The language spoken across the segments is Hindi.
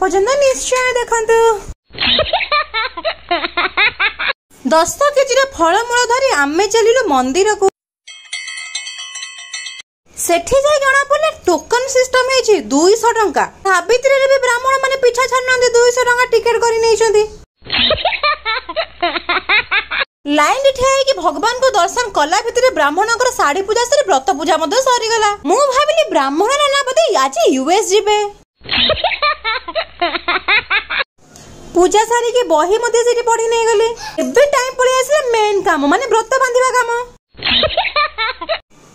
पर्यंत निश्चय देखंतु 10 केजी फलमूल धरी आमे चलिलु मंदिर को। सेठी जाय जणा पड़े टोकन सिस्टम है 200 टंका। सावित्री रे भी ब्राह्मण माने पीछा छाड़नते 200 टंका टिकट करी नै छथि। लाइन ठिया कि भगवान को दर्शन कला भितर ब्राह्मण साड़ी पूजा से व्रत पूजा मध्य सरी गला। मु भाबिली ब्राह्मण ना बोधे आज यूएस जीवे। पूजा सारी के बही मध्य से पढ़ी नहीं गले। एबे टाइम पड़े आसले मेन काम माने व्रत बांधिबा काम।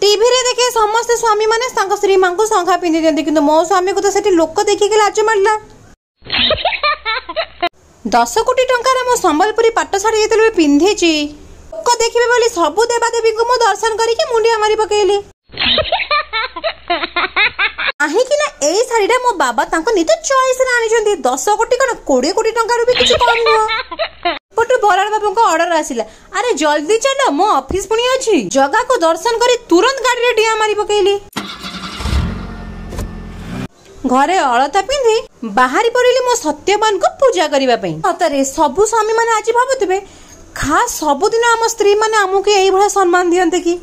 टीवी रे देखे समस्त स्वामी माने तांको श्री मां को संखा पिंधि दियंती किंतु मो स्वामी को तो सेठी लोक देखि के लाज मारला। 10 कोटी टंकार मो संबलपुरी पाट साड़ी जेतले पिंधिची लोक देखिबे बोली सबु देवा देवी को मो दर्शन करिके मुंडिया मारी पकेली। आही कि ना एई साड़ीटा मो बाबा तांको नित चॉइस रे आनी छंती। 10 कोटी कन 20 कोटी टंकार भी किछ कम न। पटु बराड़ बाबू को ऑर्डर आसिला, अरे जल्दी चलो मो ऑफिस पुनी अछि। जगह को दर्शन करी तुरंत गाड़ी रे डिया मारी पकेली। घरे अलता पिंधि बाहरी पड़िली मो सत्यवान को पूजा करिबा पई। सतरे सबु स्वामी माने आज भाबुतबे खास सबुदिन आम स्त्री माने आमुके एई भला सम्मान दियंते कि।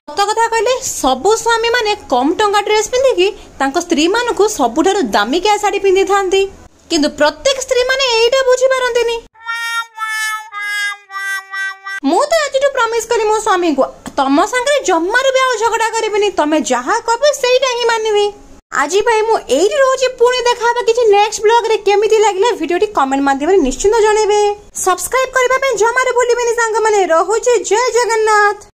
सत कथा कहले सबु स्वामी माने कम टंका ड्रेस पिंधि तांको स्त्री मानकु सबुठारु दामिकिया साड़ी पिंधि थांती किंतु प्रत्येक स्त्री माने एइटा बुझी पारंतिनी। मु तो आज प्रॉमिस करी मो स्वामी को तम संगे जम्मारु भी आ झगड़ा करिबिनी। तमे जहा कहबे सेइटा ही मानिबी। आज भाई मु एइरी रोजे पुणी देखाबा किछि नेक्स्ट ब्लॉग रे केमिति लागले वीडियोटी कमेंट माध्यम निश्चिंत जणेबे। सब्सक्राइब करबा पे जमारे भूलिबेनी संग माने। रहुचे जय जगन्नाथ।